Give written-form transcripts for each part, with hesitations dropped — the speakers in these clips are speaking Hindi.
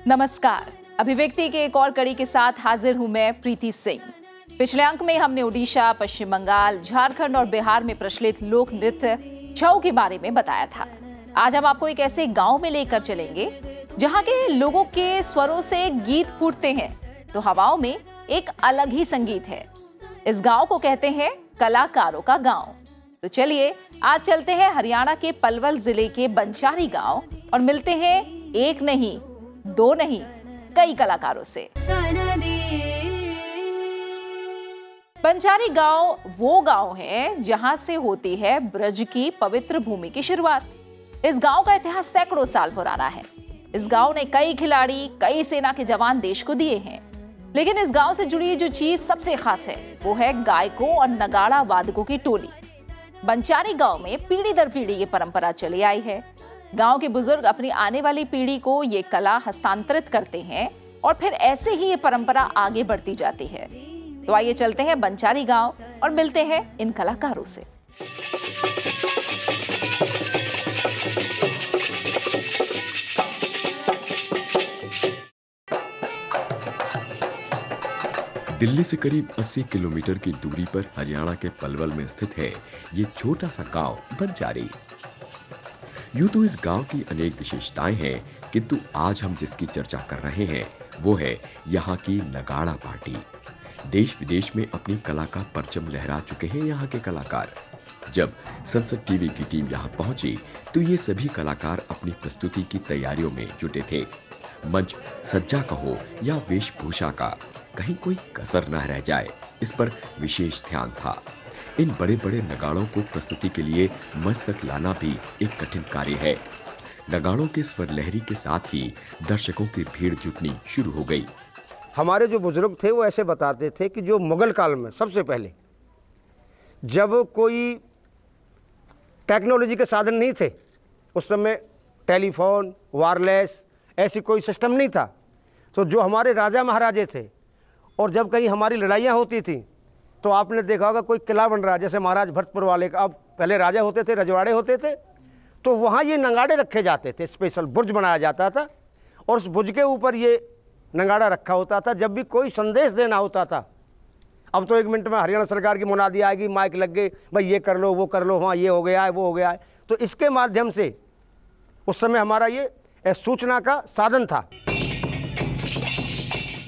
नमस्कार, अभिव्यक्ति के एक और कड़ी के साथ हाजिर हूं मैं प्रीति सिंह। पिछले अंक में हमने ओडिशा, पश्चिम बंगाल, झारखंड और बिहार में प्रचलित लोक नृत्य छऊ के बारे में बताया था। आज हम आपको एक ऐसे गांव में लेकर चलेंगे जहां के लोगों के स्वरों से गीत फूटते हैं तो हवाओं में एक अलग ही संगीत है। इस गांव को कहते हैं कलाकारों का गांव। तो चलिए आज चलते हैं हरियाणा के पलवल जिले के बंचारी गांव और मिलते हैं एक नहीं, दो नहीं, कई कलाकारों से। बंचारी गांव वो गांव है जहां से होती है ब्रज की पवित्र भूमि की शुरुआत। इस गांव का इतिहास सैकड़ों साल पुराना है। इस गांव ने कई खिलाड़ी, कई सेना के जवान देश को दिए हैं। लेकिन इस गांव से जुड़ी जो चीज सबसे खास है वो है गायकों और नगाड़ा वादकों की टोली। बंचारी गांव में पीढ़ी दर पीढ़ी ये परंपरा चली आई है। गांव के बुजुर्ग अपनी आने वाली पीढ़ी को ये कला हस्तांतरित करते हैं और फिर ऐसे ही ये परंपरा आगे बढ़ती जाती है। तो आइए चलते हैं बंचारी गांव और मिलते हैं इन कलाकारों से। दिल्ली से करीब 80 किलोमीटर की दूरी पर हरियाणा के पलवल में स्थित है ये छोटा सा गांव बंचारी। यूं तो इस गांव की अनेक विशेषताएं हैं, किंतु आज हम जिसकी चर्चा कर रहे हैं वो है यहाँ की नगाड़ा पार्टी। देश विदेश में अपनी कला का परचम लहरा चुके हैं यहाँ के कलाकार। जब संसद टीवी की टीम यहाँ पहुंची तो ये सभी कलाकार अपनी प्रस्तुति की तैयारियों में जुटे थे। मंच सज्जा का हो या वेशभूषा का, कहीं कोई कसर न रह जाए, इस पर विशेष ध्यान था। इन बड़े बड़े नगाड़ों को प्रस्तुति के लिए मंच तक लाना भी एक कठिन कार्य है। नगाड़ों के स्वर लहरी के साथ ही दर्शकों की भीड़ जुटनी शुरू हो गई। हमारे जो बुजुर्ग थे वो ऐसे बताते थे कि जो मुगल काल में सबसे पहले जब कोई टेक्नोलॉजी के साधन नहीं थे, उस समय टेलीफोन, वायरलेस ऐसी कोई सिस्टम नहीं था, तो जो हमारे राजा महाराजे थे और जब कहीं हमारी लड़ाइयाँ होती थी तो आपने देखा होगा कोई किला बन रहा है, जैसे महाराज भरतपुर वाले का, अब पहले राजा होते थे, रजवाड़े होते थे, तो वहाँ ये नगाड़े रखे जाते थे। स्पेशल बुर्ज बनाया जाता था और उस बुर्ज के ऊपर ये नगाड़ा रखा होता था। जब भी कोई संदेश देना होता था, अब तो 1 मिनट में हरियाणा सरकार की मुनादी आएगी, माइक लग गए, भाई ये कर लो, वो कर लो, हाँ ये हो गया है, वो हो गया है। तो इसके माध्यम से उस समय हमारा ये सूचना का साधन था।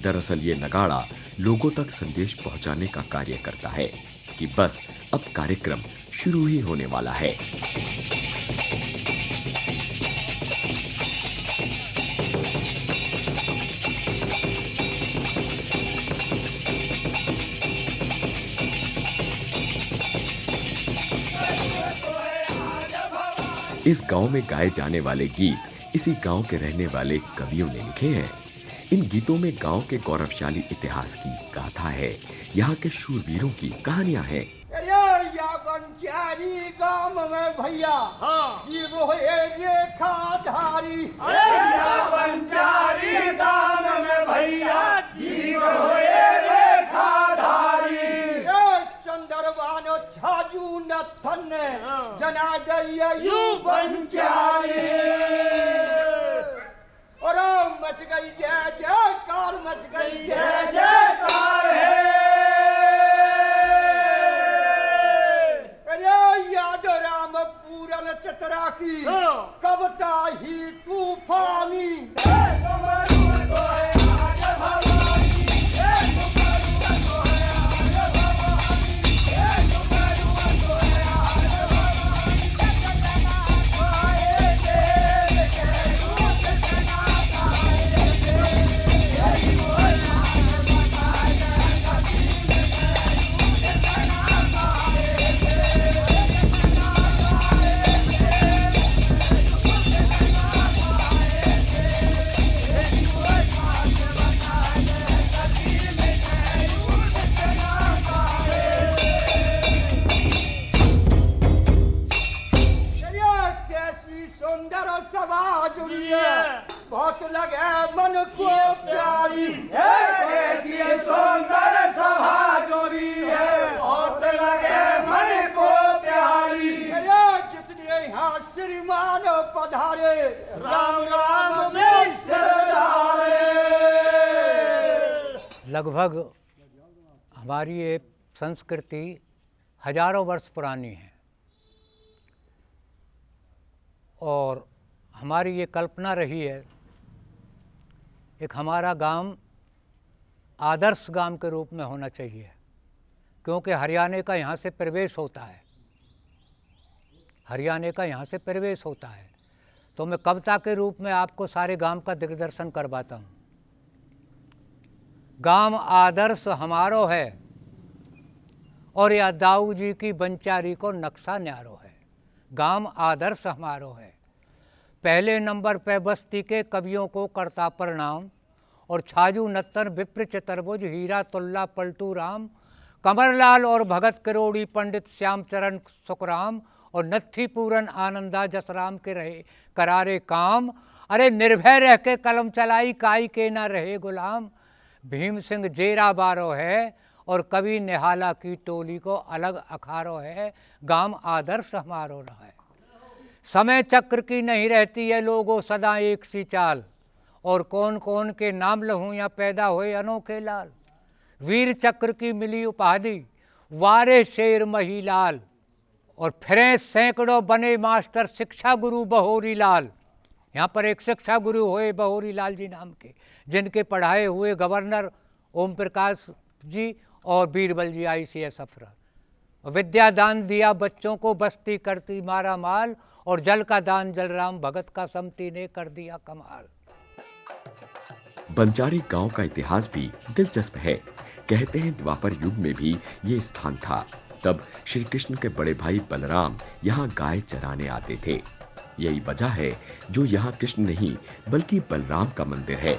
दरअसल ये नगाड़ा लोगों तक संदेश पहुंचाने का कार्य करता है कि बस अब कार्यक्रम शुरू ही होने वाला है। इस गांव में गाए जाने वाले गीत इसी गांव के रहने वाले कवियों ने लिखे हैं। इन गीतों में गांव के गौरवशाली इतिहास की गाथा है, यहाँ के शूरवीरों की कहानियां हैं। बंचारी गांव में भैया जीवो रेखाधारी, बंचारी गांव में भैया जीवो रेखाधारी, चंद्रवान छाजू नथन जनादयु बंचारी, और मच गई जय जयकार, मच गई जय जयकार है। अरे याद राम पूरन चतरा की कविता ही तूफानी, बहुत लगे मन को प्यारी, कैसी सुंदर सभा जोड़ी है, बहुत लगे मन को प्यारी, जितने यहाँ श्रीमान पधारे राम राम में सरदारे। लगभग हमारी ये संस्कृति हजारों वर्ष पुरानी है और हमारी ये कल्पना रही है एक हमारा गांव आदर्श गांव के रूप में होना चाहिए, क्योंकि हरियाणा का यहाँ से प्रवेश होता है, हरियाणा का यहाँ से प्रवेश होता है। तो मैं कविता के रूप में आपको सारे गांव का दिग्दर्शन करवाता हूँ। गांव आदर्श हमारो है और या दाऊ जी की बंचारी को नक्शा न्यारो है। गांव आदर्श हमारो है। पहले नंबर पे बस्ती के कवियों को करता प्रणाम और छाजू नत्तर विप्र चतुर्भुज हीरा तुल्ला पलटू राम कमरलाल और भगत करोड़ी पंडित श्यामचरण सुखराम और नत्थी पूरन आनंदा जसराम के रहे करारे काम। अरे निर्भय रह के कलम चलाई काई के ना रहे गुलाम। भीम सिंह जेरा बारो है और कवि निहाला की टोली को अलग अखारो है। गांव आदर्श हमारो रहा है। समय चक्र की नहीं रहती है लोगों सदा एक सी चाल और कौन कौन के नाम लहूँ या पैदा हुए अनोखे लाल। वीर चक्र की मिली उपाधि वारे शेर महिलाल और फिर सैकड़ों बने मास्टर शिक्षा गुरु बहोरी लाल। यहाँ पर एक शिक्षा गुरु हुए बहोरी लाल जी नाम के, जिनके पढ़ाए हुए गवर्नर ओम प्रकाश जी और बीरबल जी ICS अफसर। विद्या दान दिया बच्चों को बस्ती करती मारा माल और जल का दान जलराम भगत का समती ने कर दिया कमाल। बंजारी गांव का इतिहास भी दिलचस्प है। कहते हैं द्वापर युग में भी ये स्थान था। तब श्री कृष्ण के बड़े भाई बलराम यहाँ गाय चराने आते थे। यही वजह है जो यहाँ कृष्ण नहीं बल्कि बलराम का मंदिर है।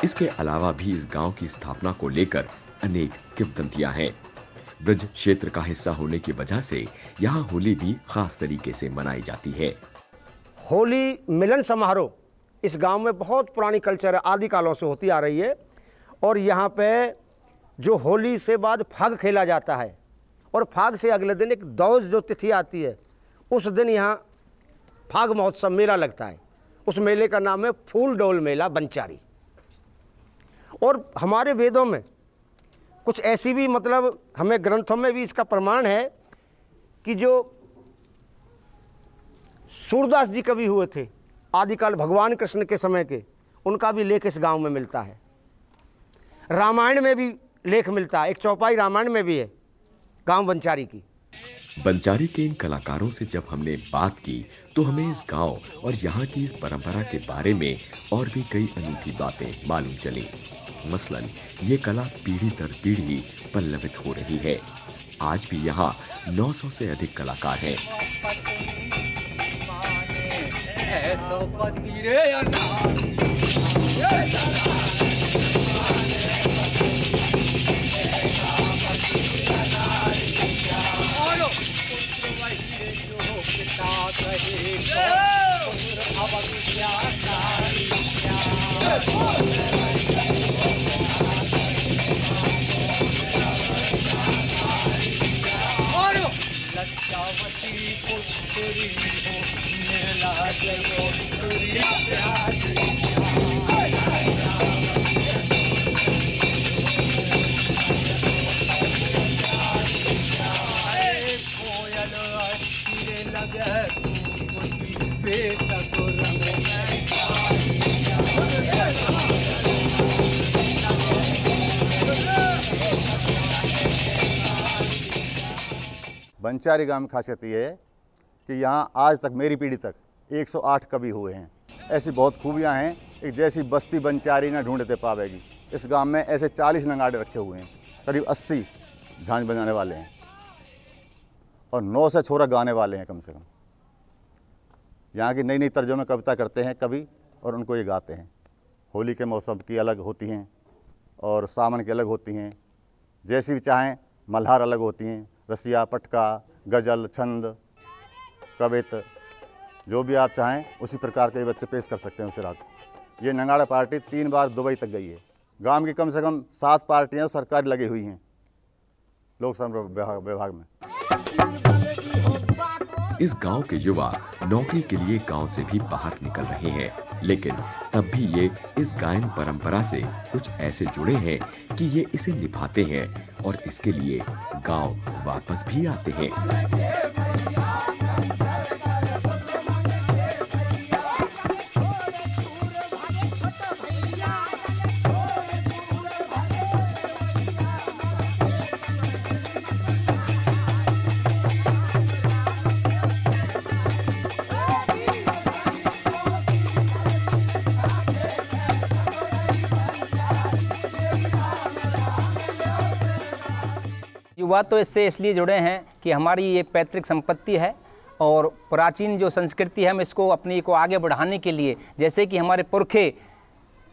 इसके अलावा भी इस गांव की स्थापना को लेकर अनेक किंवदंतियां हैं। ब्रज क्षेत्र का हिस्सा होने की वजह से यहाँ होली भी खास तरीके से मनाई जाती है। होली मिलन समारोह इस गांव में बहुत पुरानी कल्चर है, आदि कालों से होती आ रही है। और यहाँ पे जो होली से बाद फाग खेला जाता है और फाग से अगले दिन एक दौज जो तिथि आती है, उस दिन यहाँ फाग महोत्सव मेला लगता है। उस मेले का नाम है फूल डोल मेला बंचारी। और हमारे वेदों में कुछ ऐसी भी मतलब हमें ग्रंथों में भी इसका प्रमाण है कि जो सूरदास जी कवि हुए थे आदिकाल भगवान कृष्ण के समय के, उनका भी लेख इस गांव में मिलता है। रामायण में भी लेख मिलता है, एक चौपाई रामायण में भी है गांव बंचारी की। बंजारी के इन कलाकारों से जब हमने बात की तो हमें इस गांव और यहाँ की इस परंपरा के बारे में और भी कई अनूठी बातें मालूम चली। मसलन ये कला पीढ़ी दर पीढ़ी पल्लवित हो रही है। आज भी यहाँ 900 से अधिक कलाकार हैं। बंचारी गांव में खासियत ये है कि यहाँ आज तक मेरी पीढ़ी तक 108 कवि हुए हैं। ऐसी बहुत खूबियाँ हैं कि जैसी बस्ती बंचारी ना ढूंढते पावेगी। इस गांव में ऐसे 40 नगाड़े रखे हुए हैं, करीब 80 झांझ बजाने वाले हैं और 9 से छोरा गाने वाले हैं कम से कम। यहाँ की नई नई तर्जों में कविता करते हैं कवि और उनको ये गाते हैं। होली के मौसम की अलग होती हैं और सावन की अलग होती हैं। जैसी भी चाहें मल्हार अलग होती हैं, रसिया, पटका, गज़ल, छंद, कवित, जो भी आप चाहें उसी प्रकार के बच्चे पेश कर सकते हैं उस रात। ये नगाड़ा पार्टी 3 बार दुबई तक गई है। गांव की कम से कम 7 पार्टियां सरकारी लगी हुई हैं लोक संपर्क विभाग में। इस गांव के युवा नौकरी के लिए गांव से भी बाहर निकल रहे हैं, लेकिन तब भी ये इस गायन परंपरा से कुछ ऐसे जुड़े हैं कि ये इसे निभाते हैं और इसके लिए गांव वापस भी आते हैं। युवा तो इससे इसलिए जुड़े हैं कि हमारी ये पैतृक संपत्ति है और प्राचीन जो संस्कृति है हम इसको अपनी को आगे बढ़ाने के लिए, जैसे कि हमारे पुरखे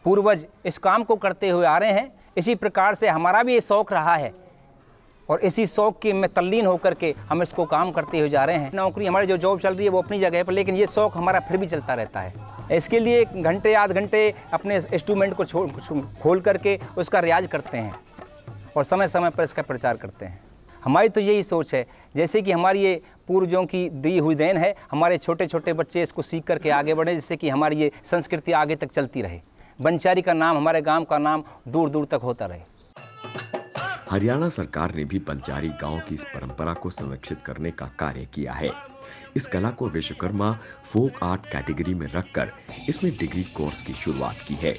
पूर्वज इस काम को करते हुए आ रहे हैं, इसी प्रकार से हमारा भी ये शौक़ रहा है और इसी शौक़ की में तल्लीन होकर के हम इसको काम करते हुए जा रहे हैं। नौकरी हमारी जो जॉब चल रही है वो अपनी जगह पर, लेकिन ये शौक़ हमारा फिर भी चलता रहता है। इसके लिए घंटे आध घंटे अपने इंस्ट्रूमेंट को खोल करके उसका रियाज करते हैं और समय समय पर इसका प्रचार करते हैं। हमारी तो यही सोच है, जैसे कि हमारी ये पूर्वजों की दी हुई देन है, हमारे छोटे छोटे बच्चे इसको सीख करके आगे बढ़े, जिससे कि हमारी ये संस्कृति आगे तक चलती रहे, बंचारी का नाम, हमारे गांव का नाम दूर दूर तक होता रहे। हरियाणा सरकार ने भी बंचारी गांव की इस परंपरा को संरक्षित करने का कार्य किया है। इस कला को विश्वकर्मा फोक आर्ट कैटेगरी में रखकर इसमें डिग्री कोर्स की शुरुआत की है।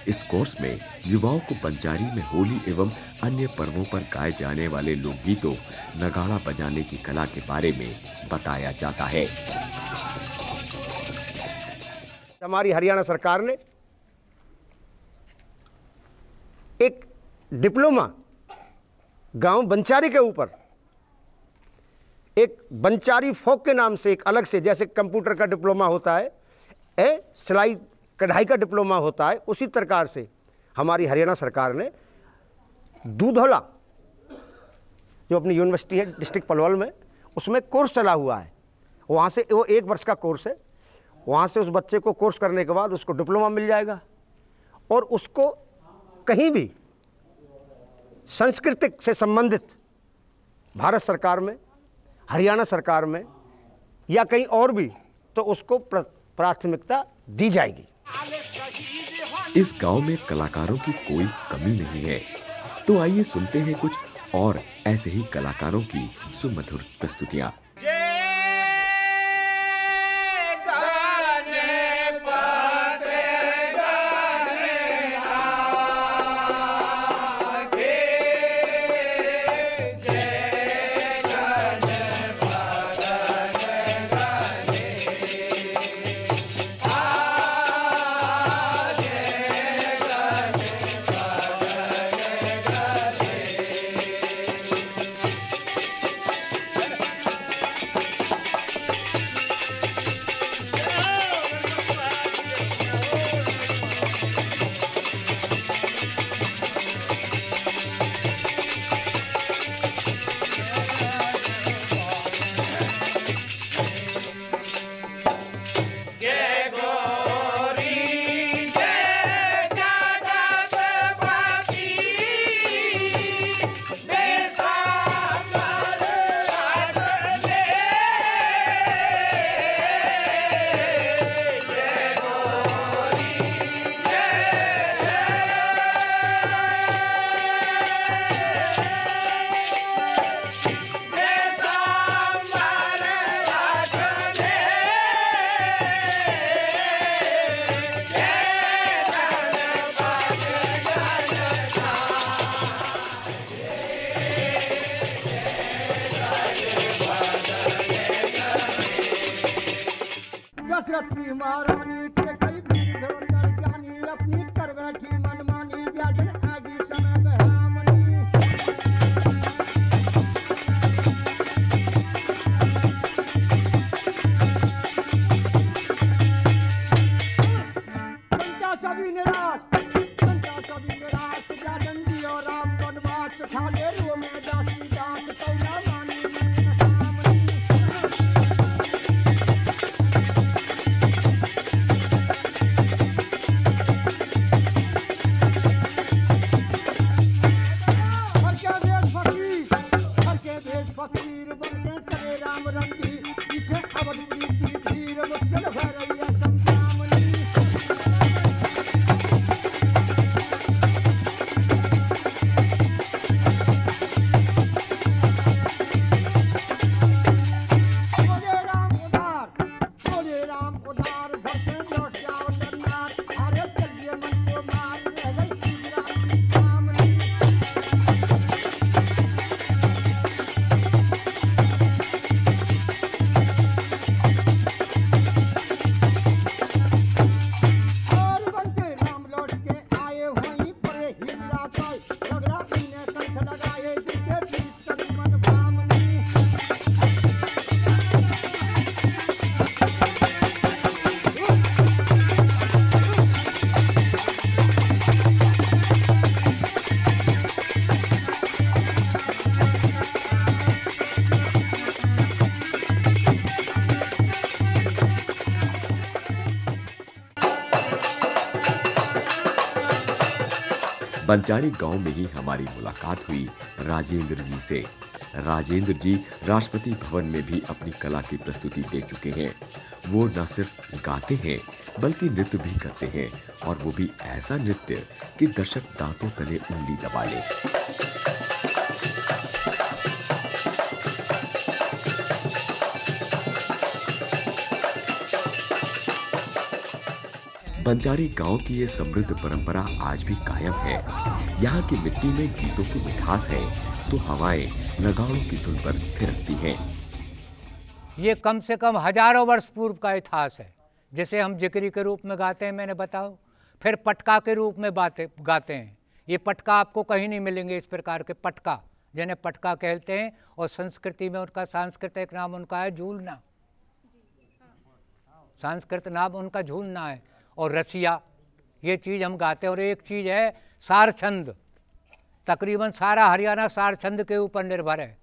इस कोर्स में युवाओं को बंजारी में होली एवं अन्य पर्वों पर गाए जाने वाले लोकगीतों, नगाड़ा बजाने की कला के बारे में बताया जाता है। हमारी हरियाणा सरकार ने एक डिप्लोमा गांव बंचारी के ऊपर, एक बंचारी फोक के नाम से एक अलग से, जैसे कंप्यूटर का डिप्लोमा होता है, सिलाई कढ़ाई का डिप्लोमा होता है, उसी प्रकार से हमारी हरियाणा सरकार ने दूधौला जो अपनी यूनिवर्सिटी है डिस्ट्रिक्ट पलवल में, उसमें कोर्स चला हुआ है। वहाँ से वो 1 वर्ष का कोर्स है, वहाँ से उस बच्चे को कोर्स करने के बाद उसको डिप्लोमा मिल जाएगा और उसको कहीं भी सांस्कृतिक से संबंधित भारत सरकार में, हरियाणा सरकार में या कहीं और भी, तो उसको प्राथमिकता दी जाएगी। इस गांव में कलाकारों की कोई कमी नहीं है, तो आइए सुनते हैं कुछ और ऐसे ही कलाकारों की सुमधुर प्रस्तुतियां। दशरथ की महारानी के कई वीर धुरंधर जानी, अपनी कर बैठी मनमानी, व्याजन आगी समय बहामनी। जनता सभी निराश, व्याजन जी और राम वनवास ठाले रो में दासी दास कौला मानी फकीर बनके करे राम रंगी, पीछे बंचारी गांव में ही हमारी मुलाकात हुई राजेंद्र जी से। राजेंद्र जी राष्ट्रपति भवन में भी अपनी कला की प्रस्तुति दे चुके हैं। वो न सिर्फ गाते हैं बल्कि नृत्य भी करते हैं, और वो भी ऐसा नृत्य कि दर्शक दांतों तले उंगली दबा ले। बंचारी गांव की ये समृद्ध परंपरा आज भी कायम है। यहाँ की मिट्टी में गीतों की मिठास है तो हवाएं नगाड़ों की धुन पर थिरकती हैं। ये कम से कम हजारों वर्ष पूर्व का इतिहास है। जिसे हम जिक्री के रूप में गाते हैं, मैंने बताओ, फिर पटका के रूप में गाते हैं। ये पटका आपको कहीं नहीं मिलेंगे, इस प्रकार के पटका जिन्हें पटका कहते हैं। और संस्कृति में उनका सांस्कृतिक नाम उनका है झूलना। सांस्कृतिक नाम उनका झूलना है। और रसिया, ये चीज़ हम गाते हैं। और एक चीज़ है सारछंद, तकरीबन सारा हरियाणा सारछंद के ऊपर निर्भर है।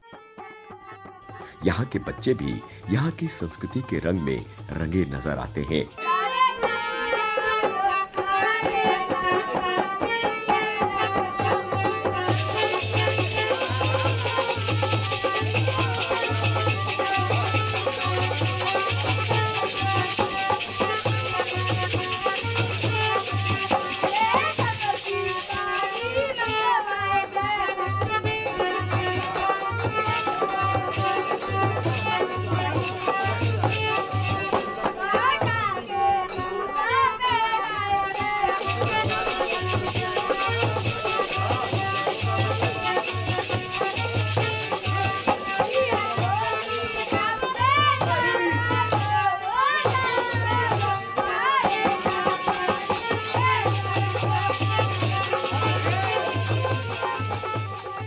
यहाँ के बच्चे भी यहाँ की संस्कृति के रंग में रंगे नजर आते हैं।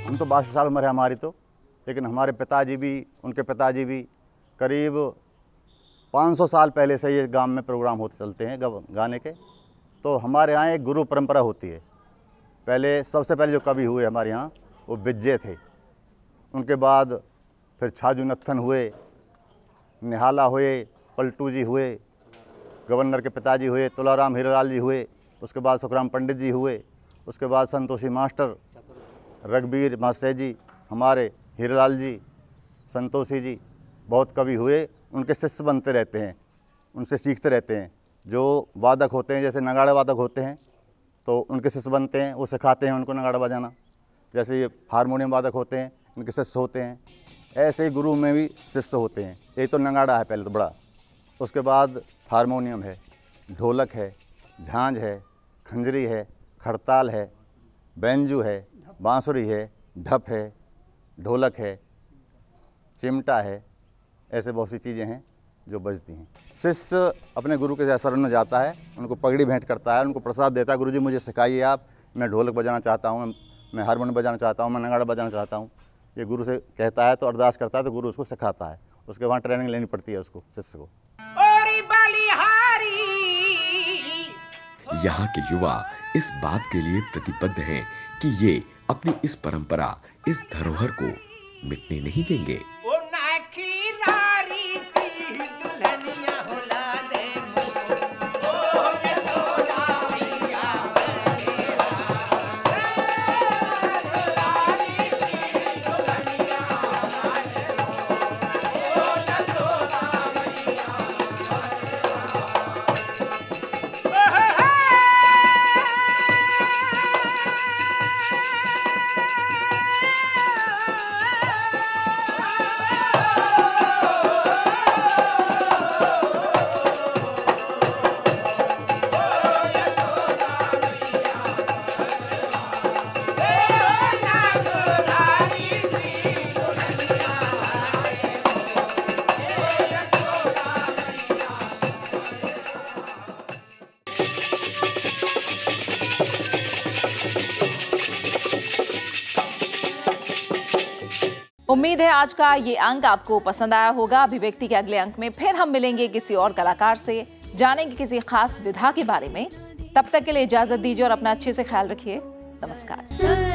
हम तो 62 साल उम्र है हमारी तो, लेकिन हमारे पिताजी भी, उनके पिताजी भी करीब 500 साल पहले से ये गांव में प्रोग्राम होते चलते हैं गाने के। तो हमारे यहाँ एक गुरु परंपरा होती है। पहले सबसे पहले जो कवि हुए हमारे यहाँ वो बिज्जे थे। उनके बाद फिर छाजू नत्थन हुए, निहाला हुए, पलटू जी हुए, गवर्नर के पिताजी हुए, तुलाराम हीरालाल जी हुए, उसके बाद सुखराम पंडित जी हुए, उसके बाद संतोषी मास्टर, रघुबीर मास्टर जी, हमारे हीरालाल जी, संतोषी जी, बहुत कवि हुए। उनके शिष्य बनते रहते हैं, उनसे सीखते रहते हैं। जो वादक होते हैं, जैसे नगाड़ा वादक होते हैं, तो उनके शिष्य बनते हैं, वो सिखाते हैं उनको नगाड़ा बजाना। जैसे ये हारमोनियम वादक होते हैं, उनके शिष्य होते हैं। ऐसे ही गुरु में भी शिष्य होते हैं। यही तो नगाड़ा है पहले तो बड़ा, उसके बाद हारमोनियम है, ढोलक है, झांझ है, खंजरी है, खड़ताल है, बैंजू है, बांसुरी है, ढप है, ढोलक है, चिमटा है। ऐसे बहुत सी चीज़ें हैं जो बजती हैं। शिष्य अपने गुरु के शरण में जाता है, उनको पगड़ी भेंट करता है, उनको प्रसाद देता है, गुरुजी मुझे सिखाइए आप, मैं ढोलक बजाना चाहता हूँ, मैं हारमोनियम बजाना चाहता हूँ, मैं नगाड़ा बजाना चाहता हूँ। ये गुरु से कहता है तो अरदास करता है तो गुरु उसको सिखाता है। उसके वहाँ ट्रेनिंग लेनी पड़ती है उसको, शिष्य को। यहाँ के युवा इस बात के लिए प्रतिबद्ध हैं कि ये अपनी इस परंपरा, इस धरोहर को मिटने नहीं देंगे। उम्मीद है आज का ये अंक आपको पसंद आया होगा। अभिव्यक्ति के अगले अंक में फिर हम मिलेंगे किसी और कलाकार से, जानेंगे किसी खास विधा के बारे में। तब तक के लिए इजाजत दीजिए और अपना अच्छे से ख्याल रखिए। नमस्कार।